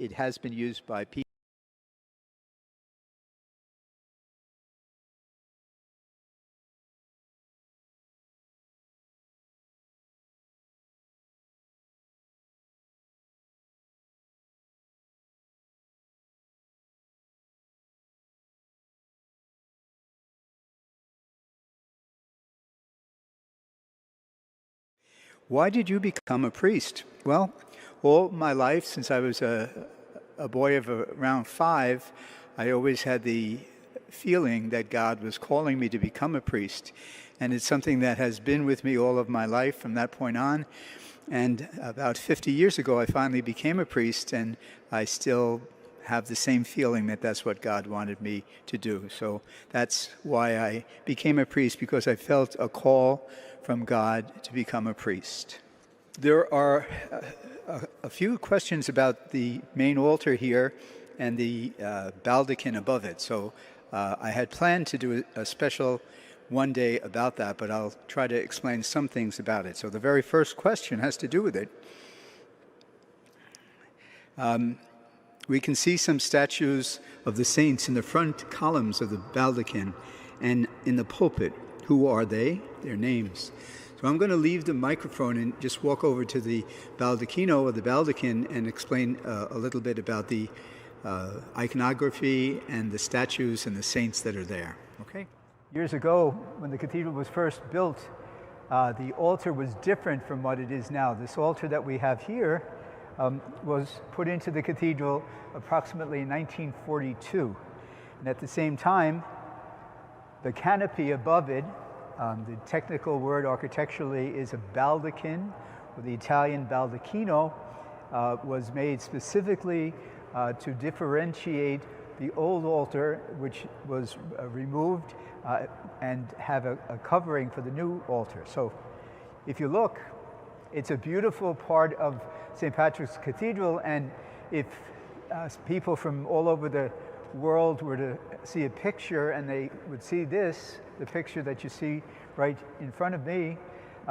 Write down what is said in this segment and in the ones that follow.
it has been used by people. Why did you become a priest? Well, all my life, since I was a boy of around 5, I always had the feeling that God was calling me to become a priest. And it's something that has been with me all of my life from that point on. And about 50 years ago, I finally became a priest, and I still have the same feeling that that's what God wanted me to do. So that's why I became a priest, because I felt a call from God to become a priest. There are a few questions about the main altar here and the baldachin above it. So I had planned to do a special one day about that, but I'll try to explain some things about it. So the very first question has to do with it. We can see some statues of the saints in the front columns of the baldachin and in the pulpit. Who are they? Their names. So I'm going to leave the microphone and just walk over to the baldacchino or the baldachin and explain a little bit about the iconography and the statues and the saints that are there. Okay? Years ago, when the cathedral was first built, the altar was different from what it is now. This altar that we have here was put into the cathedral approximately in 1942. And at the same time, the canopy above it, the technical word architecturally is a baldachin, or the Italian baldacchino, was made specifically to differentiate the old altar, which was removed, and have a covering for the new altar. So if you look, it's a beautiful part of St. Patrick's Cathedral, and if people from all over the world were to see a picture and they would see this, the picture that you see right in front of me,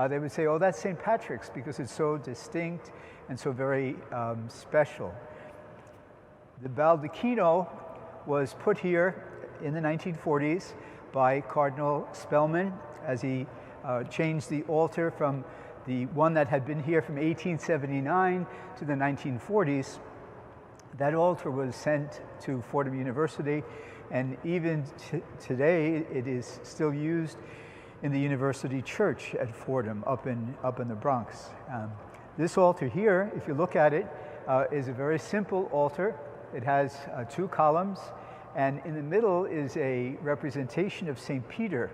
they would say, oh, that's St. Patrick's, because it's so distinct and so very special. The baldacchino was put here in the 1940s by Cardinal Spellman as he changed the altar from the one that had been here from 1879 to the 1940s. That altar was sent to Fordham University, and even today it is still used in the University Church at Fordham up in the Bronx. This altar here, if you look at it, is a very simple altar. It has 2 columns, and in the middle is a representation of St. Peter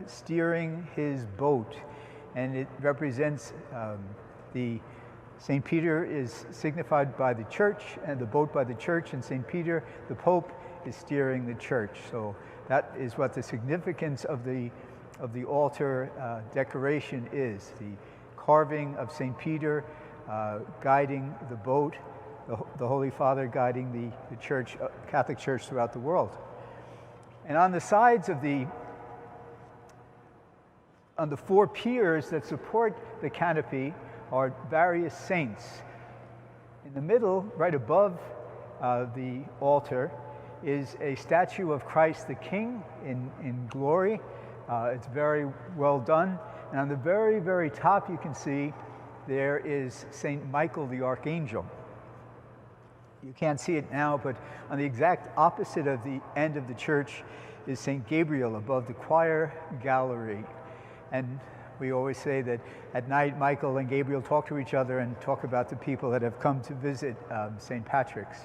steering his boat, and it represents the St. Peter is signified by the church, and the boat by the church, and St. Peter, the Pope, is steering the church. So that is what the significance of the altar decoration is. The carving of St. Peter guiding the boat, the Holy Father guiding the church, Catholic Church throughout the world. And on the sides of on the 4 piers that support the canopy are various saints. In the middle, right above the altar, is a statue of Christ the King in glory. It's very well done. And on the very, very top, you can see there is St. Michael the Archangel. You can't see it now, but on the exact opposite of the end of the church is St. Gabriel above the choir gallery. And we always say that at night, Michael and Gabriel talk to each other and talk about the people that have come to visit St. Patrick's.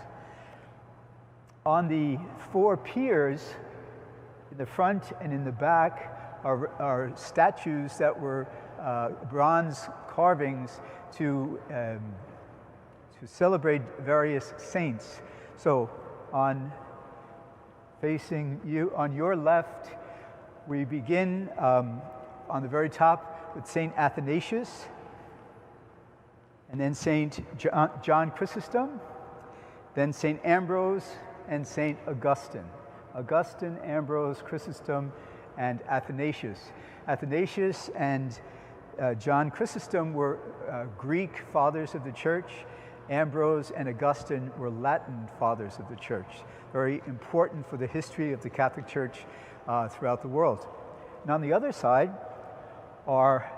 On the 4 piers, in the front and in the back, are statues that were bronze carvings to celebrate various saints. So facing you, on your left, we begin on the very top with St. Athanasius, and then St. John Chrysostom, then St. Ambrose, and St. Augustine. Augustine, Ambrose, Chrysostom, and Athanasius. Athanasius and John Chrysostom were Greek fathers of the church, Ambrose and Augustine were Latin fathers of the church, very important for the history of the Catholic Church throughout the world. And on the other side are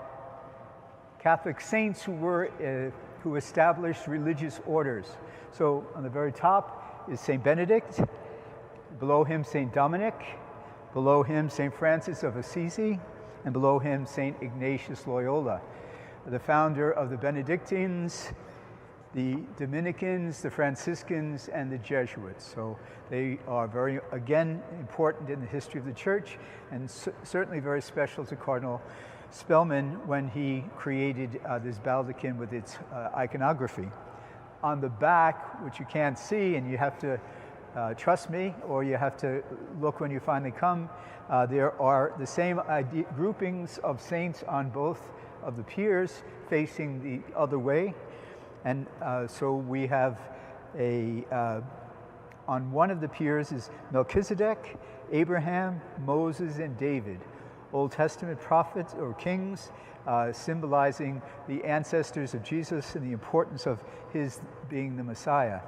Catholic saints who established religious orders. So on the very top is St. Benedict, below him St. Dominic, below him St. Francis of Assisi, and below him St. Ignatius Loyola, the founder of the Benedictines, the Dominicans, the Franciscans, and the Jesuits. So they are very, again, important in the history of the church, and certainly very special to Cardinal Spellman when he created this baldachin with its iconography. On the back, which you can't see, and you have to trust me, or you have to look when you finally come, there are the same groupings of saints on both of the piers facing the other way. And so we have on one of the piers is Melchizedek, Abraham, Moses, and David, Old Testament prophets or kings, symbolizing the ancestors of Jesus and the importance of his being the Messiah.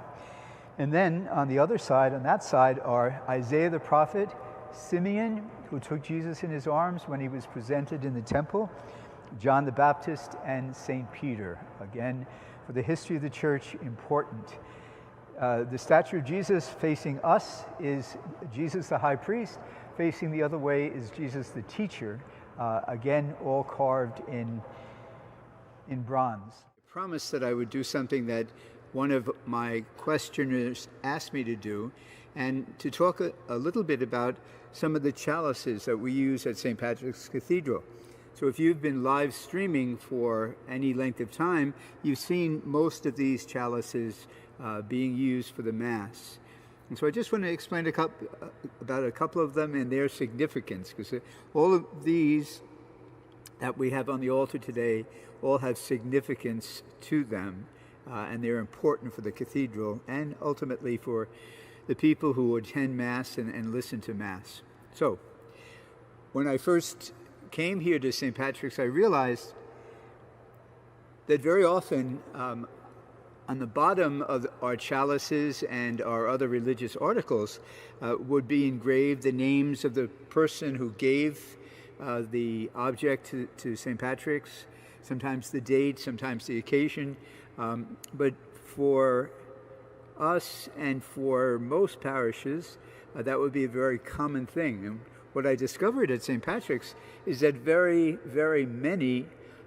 And then on the other side, on that side, are Isaiah the prophet, Simeon, who took Jesus in his arms when he was presented in the temple, John the Baptist, and St. Peter. Again, for the history of the church, important. The statue of Jesus facing us is Jesus the high priest. Facing the other way is Jesus the teacher. Again, all carved in bronze. I promised that I would do something that one of my questioners asked me to do, and to talk a little bit about some of the chalices that we use at St. Patrick's Cathedral. So if you've been live streaming for any length of time, you've seen most of these chalices being used for the Mass. And so I just want to explain about a couple of them and their significance, because all of these that we have on the altar today all have significance to them, and they're important for the cathedral and ultimately for the people who attend Mass and listen to Mass. So when I first came here to St. Patrick's, I realized that very often on the bottom of our chalices and our other religious articles would be engraved the names of the person who gave the object to St. Patrick's, sometimes the date, sometimes the occasion. But for us and for most parishes, that would be a very common thing. And what I discovered at St. Patrick's is that very, very many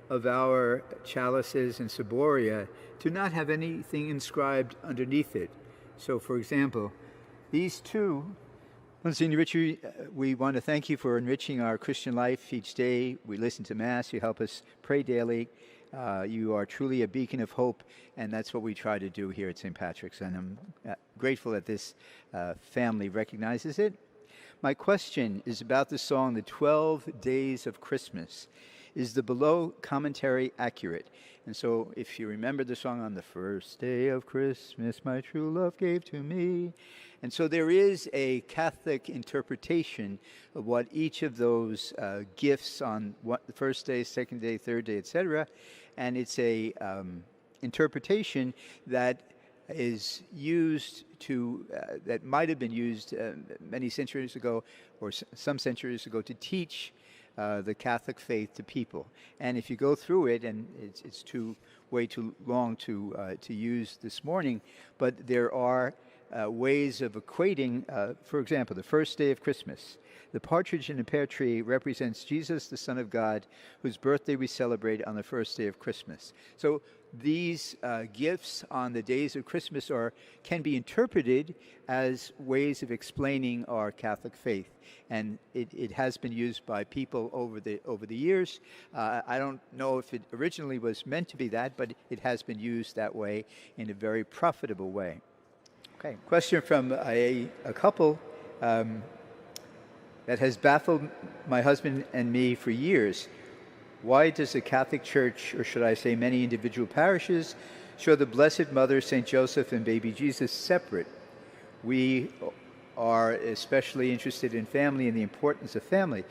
of our chalices and ciboria do not have anything inscribed underneath it. So, for example, these two, Monsignor Ritchie, we want to thank you for enriching our Christian life each day. We listen to Mass, you help us pray daily. You are truly a beacon of hope, and that's what we try to do here at St. Patrick's, and I'm grateful that this family recognizes it. My question is about the song, The 12 Days of Christmas. Is the below commentary accurate? And so if you remember the song, on the first day of Christmas, my true love gave to me. And so there is a Catholic interpretation of what each of those gifts on the first day, second day, third day, etc. And it's a interpretation that is used to, that might have been used many centuries ago, or some centuries ago, to teach the Catholic faith to people. And if you go through it, and it's way too long to use this morning, but there are ways of equating, for example, the first day of Christmas. The partridge in the pear tree represents Jesus, the Son of God, whose birthday we celebrate on the first day of Christmas. So these gifts on the days of Christmas can be interpreted as ways of explaining our Catholic faith, and it has been used by people over the years. I don't know if it originally was meant to be that, but it has been used that way in a very profitable way. Okay, question from a couple that has baffled my husband and me for years. Why does the Catholic Church, or should I say many individual parishes, show the Blessed Mother, St. Joseph, and baby Jesus separate? We are especially interested in family and the importance of family.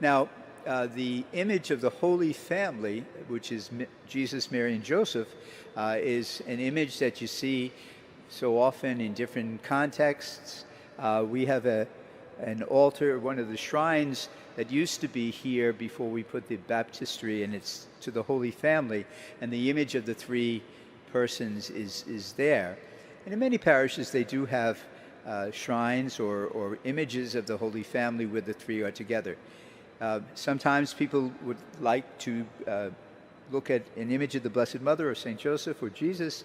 Now, the image of the Holy Family, which is Jesus, Mary, and Joseph, is an image that you see so often in different contexts. We have an altar, one of the shrines that used to be here before we put the baptistry, and it's to the Holy Family, and the image of the three persons is there. And in many parishes they do have shrines or images of the Holy Family where the three are together. Sometimes people would like to look at an image of the Blessed Mother or Saint Joseph or Jesus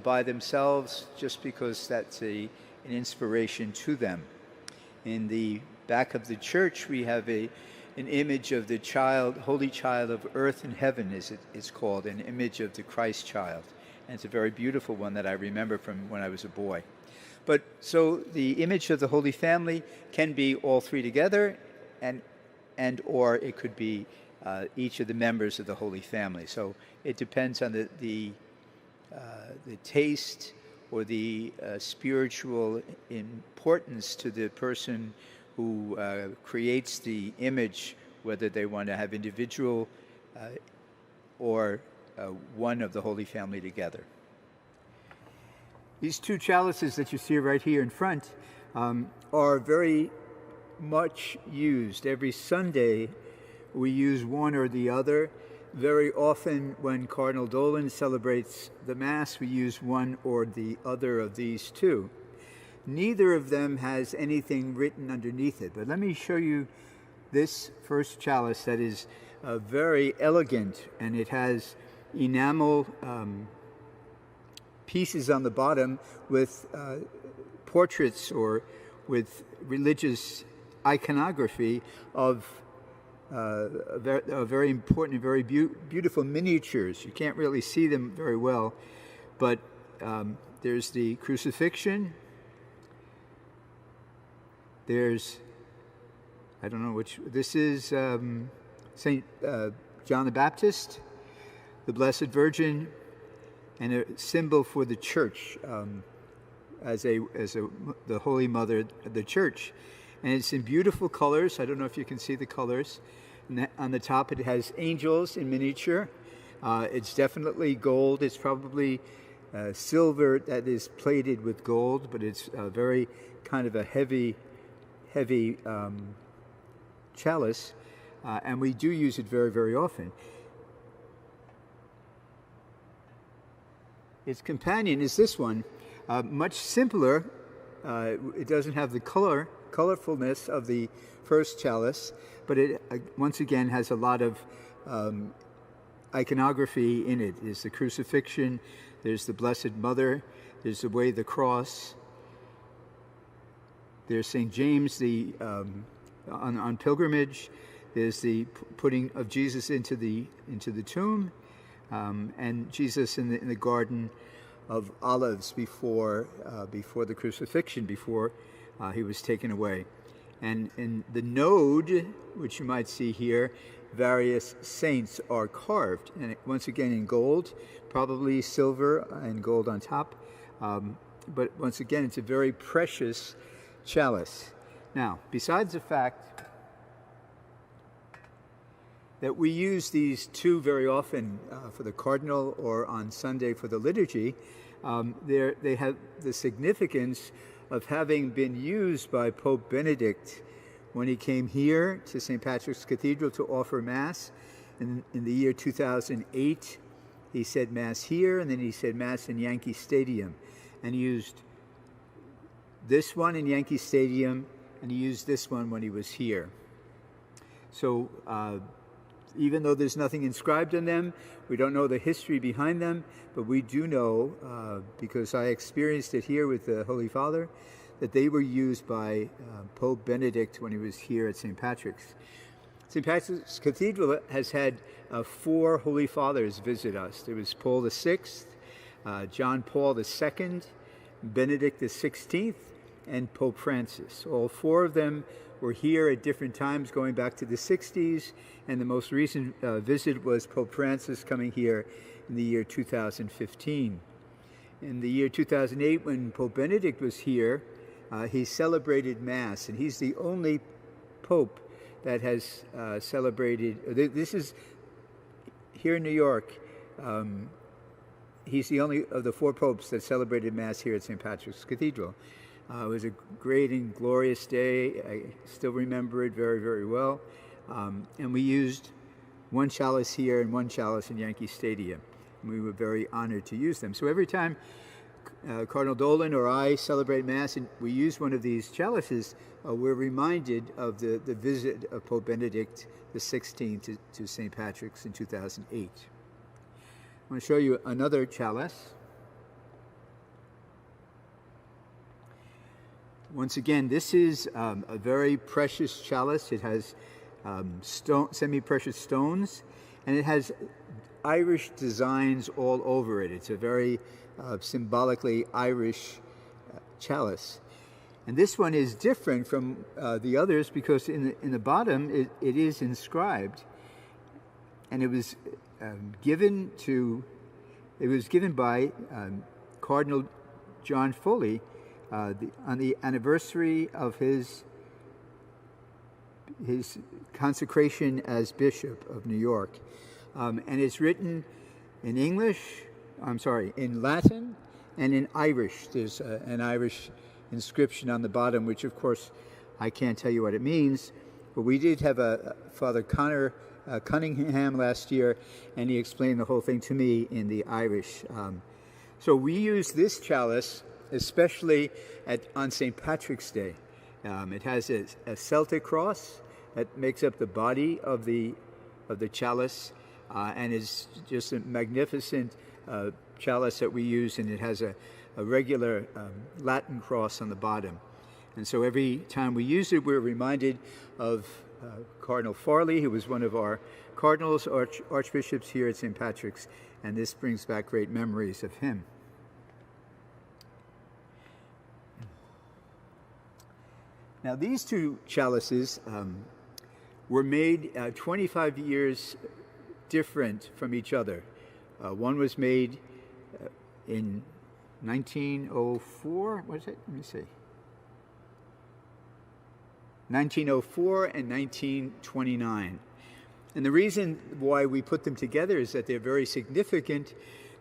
by themselves, just because that's an inspiration to them. In the back of the church we have an image of the child, Holy Child of earth and heaven, as it's called, an image of the Christ child. And it's a very beautiful one that I remember from when I was a boy. But so the image of the Holy Family can be all three together, and or it could be each of the members of the Holy Family. So it depends on the taste or the spiritual importance to the person who creates the image, whether they want to have individual or one of the Holy Family together. These two chalices that you see right here in front are very much used. Every Sunday we use one or the other. Very often when Cardinal Dolan celebrates the Mass, we use one or the other of these two. Neither of them has anything written underneath it, but let me show you this first chalice that is very elegant, and it has enamel pieces on the bottom with portraits or with religious iconography of very important, very beautiful miniatures. You can't really see them very well, but there's the crucifixion. There's, I don't know which, this is St. John the Baptist, the Blessed Virgin, and a symbol for the Church as the Holy Mother of the Church. And it's in beautiful colors. I don't know if you can see the colors. And on the top it has angels in miniature. It's definitely gold. It's probably silver that is plated with gold, but it's very kind of a heavy chalice, and we do use it very, very often. Its companion is this one, much simpler. It doesn't have the colorfulness of the first chalice, but it once again has a lot of iconography in it. There's the crucifixion, there's the Blessed Mother, there's the Way of the Cross, there's St. James on pilgrimage, there's the putting of Jesus into the tomb, and Jesus in the Garden of Olives before the crucifixion, before he was taken away. And in the node, which you might see here, various saints are carved, and once again in gold, probably silver and gold on top, but once again it's a very precious chalice. Now, besides the fact that we use these two very often for the cardinal or on Sunday for the liturgy, they have the significance of having been used by Pope Benedict when he came here to St. Patrick's Cathedral to offer Mass in the year 2008. He said Mass here, and then he said Mass in Yankee Stadium, and he used this one in Yankee Stadium, and he used this one when he was here. So even though there's nothing inscribed on them, we don't know the history behind them, but we do know, because I experienced it here with the Holy Father, that they were used by Pope Benedict when he was here at St. Patrick's. St. Patrick's Cathedral has had 4 Holy Fathers visit us. There was Paul VI, John Paul II, Benedict XVI, and Pope Francis. All 4 of them were here at different times going back to the 60s, and the most recent visit was Pope Francis coming here in the year 2015. In the year 2008, when Pope Benedict was here, he celebrated Mass, and he's the only Pope that has celebrated, this is here in New York. He's the only of the 4 popes that celebrated Mass here at St. Patrick's Cathedral. It was a great and glorious day. I still remember it very, very well. And we used 1 chalice here and 1 chalice in Yankee Stadium. And we were very honored to use them. So every time Cardinal Dolan or I celebrate Mass and we use one of these chalices, we're reminded of the visit of Pope Benedict XVI to St. Patrick's in 2008. I'm going to show you another chalice. Once again, this is a very precious chalice. It has semi-precious stones, and it has Irish designs all over it. It's a very symbolically Irish chalice. And this one is different from the others because in the bottom it is inscribed, and it was given by Cardinal John Foley on the anniversary of his consecration as Bishop of New York. And it's written in in Latin and in Irish. There's an Irish inscription on the bottom, which of course I can't tell you what it means, but we did have a Father Connor Cunningham last year, and he explained the whole thing to me in the Irish. So we use this chalice especially on St. Patrick's Day. It has a Celtic cross that makes up the body of the chalice, and is just a magnificent chalice that we use, and it has a regular Latin cross on the bottom. And so every time we use it, we're reminded of Cardinal Farley, who was one of our cardinals, archbishops here at St. Patrick's, and this brings back great memories of him. Now, these 2 chalices were made 25 years different from each other. One was made in 1904, what is it? Let me see. 1904 and 1929. And the reason why we put them together is that they're very significant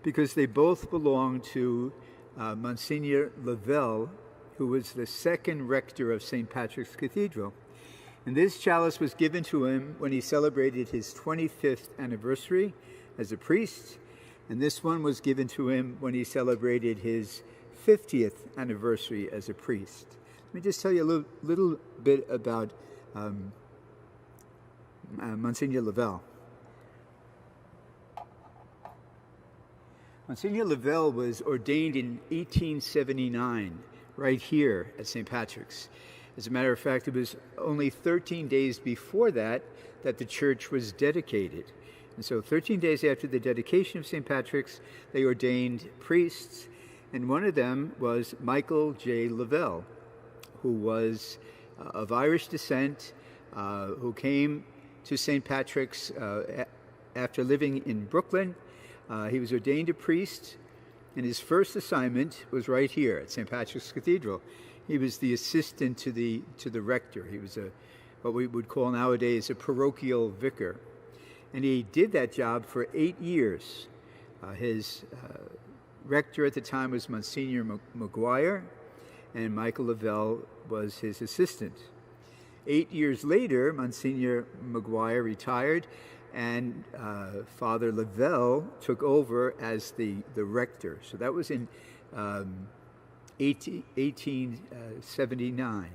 because they both belong to Msgr Lavelle, who was the 2nd rector of St. Patrick's Cathedral. And this chalice was given to him when he celebrated his 25th anniversary as a priest, and this one was given to him when he celebrated his 50th anniversary as a priest. Let me just tell you a little bit about Msgr Lavelle. Msgr Lavelle was ordained in 1879, right here at St. Patrick's. As a matter of fact, it was only 13 days before that the church was dedicated. And so 13 days after the dedication of St. Patrick's, they ordained priests, and one of them was Michael J. Lavelle, who was of Irish descent, who came to St. Patrick's after living in Brooklyn. He was ordained a priest, and his first assignment was right here at St. Patrick's Cathedral. He was the assistant to the rector. He was what we would call nowadays a parochial vicar. And he did that job for 8 years. His rector at the time was Monsignor McGuire, and Michael Lavelle was his assistant. 8 years later, Monsignor McGuire retired, and Father Lavelle took over as the rector. So that was in 1879.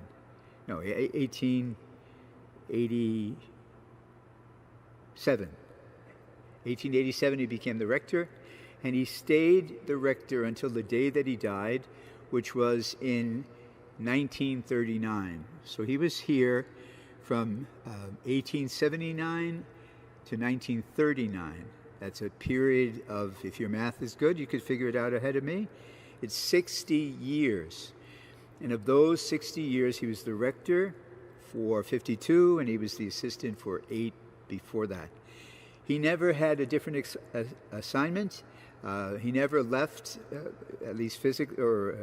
No, 1887. 1887 he became the rector, and he stayed the rector until the day that he died, which was in 1939. So he was here from 1879 to 1939. That's a period of, if your math is good, you could figure it out ahead of me. It's 60 years. And of those 60 years, he was the rector for 52, and he was the assistant for 8 before that. He never had a different assignment. He never left, at least physically, or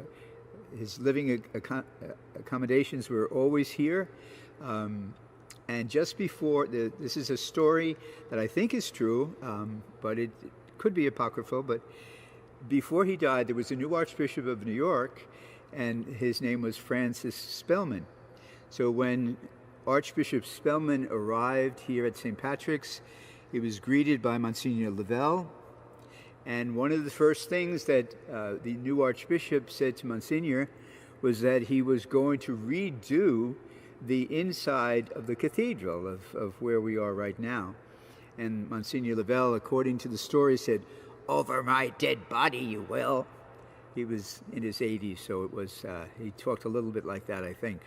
his living accommodations were always here. And just before, this is a story that I think is true, but it could be apocryphal, but before he died, there was a new Archbishop of New York, and his name was Francis Spellman. So when Archbishop Spellman arrived here at St. Patrick's, he was greeted by Monsignor Lavelle, and one of the first things that the new Archbishop said to Monsignor was that he was going to redo the inside of the cathedral of where we are right now. And Monsignor Lavelle, according to the story, said, "Over my dead body, you will." He was in his 80s, so it was, he talked a little bit like that, I think.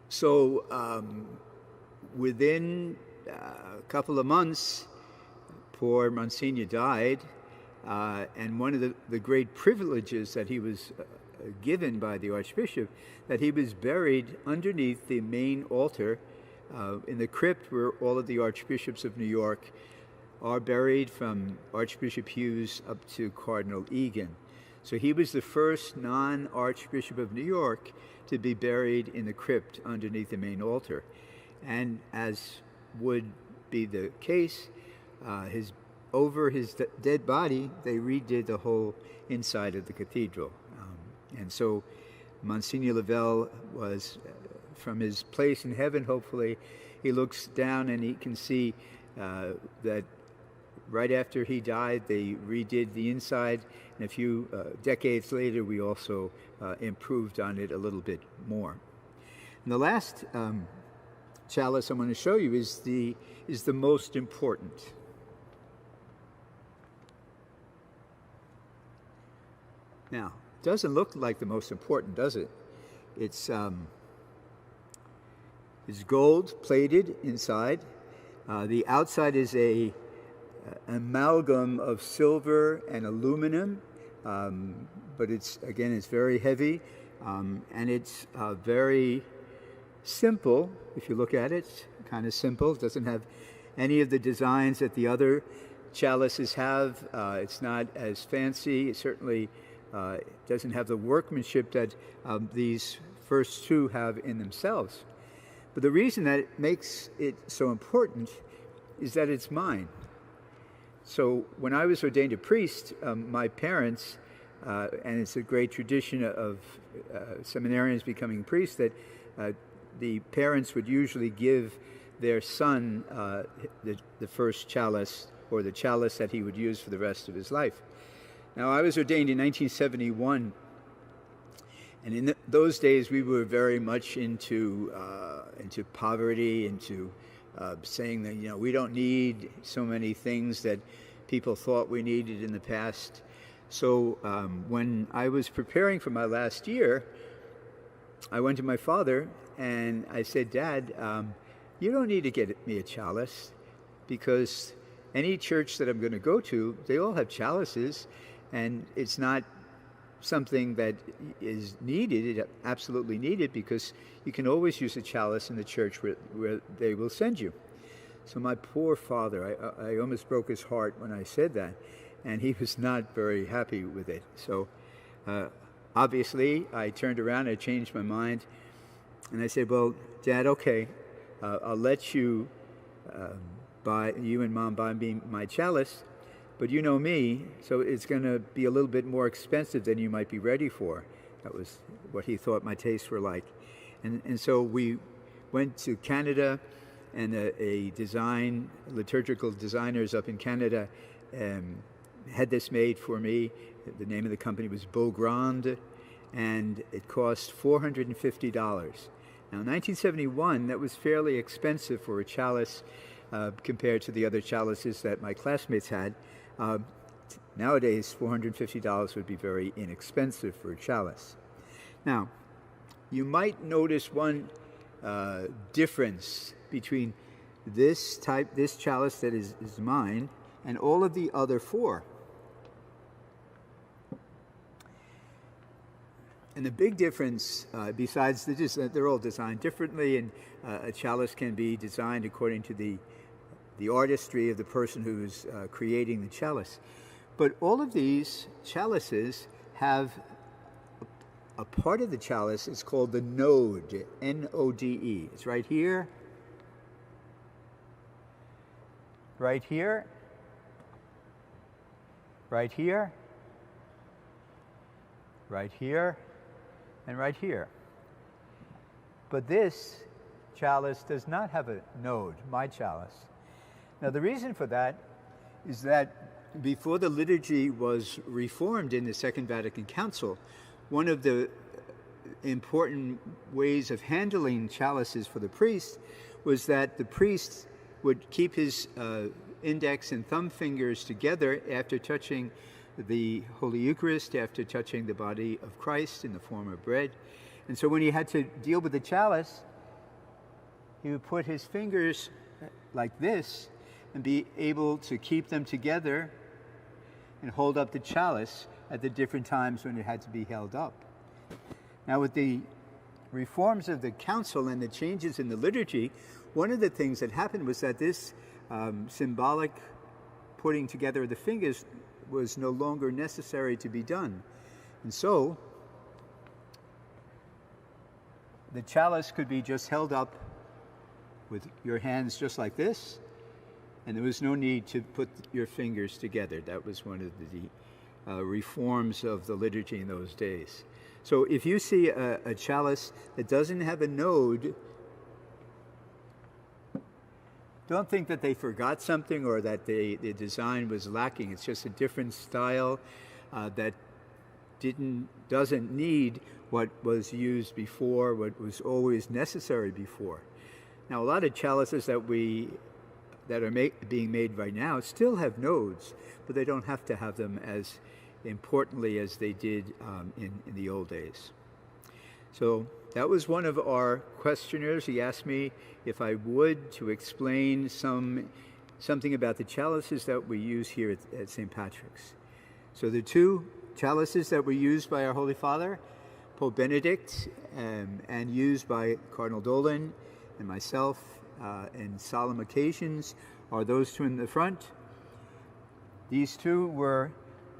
So within a couple of months, poor Monsignor died, and one of the great privileges that he was given by the Archbishop, that he was buried underneath the main altar in the crypt where all of the Archbishops of New York are buried, from Archbishop Hughes up to Cardinal Egan. So he was the first non-Archbishop of New York to be buried in the crypt underneath the main altar. And as would be the case, over his dead body, they redid the whole inside of the cathedral. And so Monsignor Lavelle was, from his place in heaven, hopefully, he looks down and he can see that right after he died, they redid the inside, and a few decades later, we also improved on it a little bit more. And the last chalice I'm going to show you is the most important. Now, it doesn't look like the most important, does it? It's gold plated inside. The outside is a amalgam of silver and aluminum, but it's very heavy, and it's very simple. If you look at it, it's kind of simple. It doesn't have any of the designs that the other chalices have. It's not as fancy. It certainly doesn't have the workmanship that these first two have in themselves. But the reason that it makes it so important is that it's mine. So when I was ordained a priest, my parents, and it's a great tradition of seminarians becoming priests, that the parents would usually give their son the first chalice, or the chalice that he would use for the rest of his life. Now, I was ordained in 1971, and in those days we were very much into poverty, into saying that, we don't need so many things that people thought we needed in the past. So when I was preparing for my last year, I went to my father and I said, "Dad, you don't need to get me a chalice, because any church that I'm going to go to, they all have chalices, and it's not something that is needed, absolutely needed, because you can always use a chalice in the church where they will send you." So my poor father, I almost broke his heart when I said that, and he was not very happy with it. So obviously I turned around, I changed my mind, and I said, "Well, Dad, okay, I'll let you you and Mom buy me my chalice, but you know me, so it's going to be a little bit more expensive than you might be ready for." That was what he thought my tastes were like. And so we went to Canada, and liturgical designers up in Canada had this made for me. The name of the company was Beaugrand, and it cost $450. Now, in 1971, that was fairly expensive for a chalice compared to the other chalices that my classmates had. Nowadays, $450 would be very inexpensive for a chalice. Now, you might notice one difference between this chalice that is mine, and all of the other four. And the big difference, besides they're all designed differently, and a chalice can be designed according to the artistry of the person who's creating the chalice. But all of these chalices have a part of the chalice is called the node, N-O-D-E. It's right here, right here, right here, right here, and right here. But this chalice does not have a node, my chalice. Now the reason for that is that before the liturgy was reformed in the Second Vatican Council, one of the important ways of handling chalices for the priest was that the priest would keep his index and thumb fingers together after touching the Holy Eucharist, after touching the body of Christ in the form of bread. And so when he had to deal with the chalice, he would put his fingers like this and be able to keep them together and hold up the chalice at the different times when it had to be held up. Now with the reforms of the council and the changes in the liturgy, one of the things that happened was that this symbolic putting together of the fingers was no longer necessary to be done. And so the chalice could be just held up with your hands just like this, and there was no need to put your fingers together. That was one of the reforms of the liturgy in those days. So if you see a chalice that doesn't have a node, don't think that they forgot something or that the design was lacking. It's just a different style that doesn't need what was used before, what was always necessary before. Now, a lot of chalices that are being made right now still have nodes, but they don't have to have them as importantly as they did in the old days. So that was one of our questioners. He asked me if I would to explain something about the chalices that we use here at St. Patrick's. So the two chalices that were used by our Holy Father, Pope Benedict, and used by Cardinal Dolan and myself in solemn occasions are those two in the front. These two were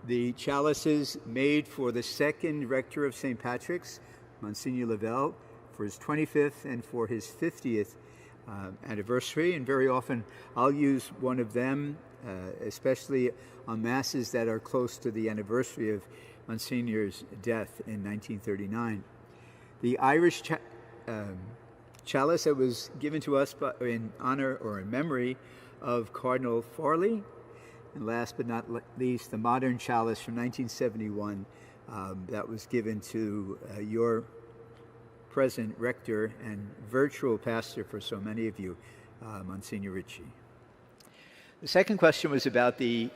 the chalices made for the second rector of St. Patrick's, Monsignor Lavelle, for his 25th and for his 50th anniversary. And very often I'll use one of them, especially on masses that are close to the anniversary of Monsignor's death in 1939. The Irish chalice that was given to us in honor or in memory of Cardinal Farley. And last but not least, the modern chalice from 1971 that was given to your present rector and virtual pastor for so many of you, Monsignor Ritchie. The second question was about the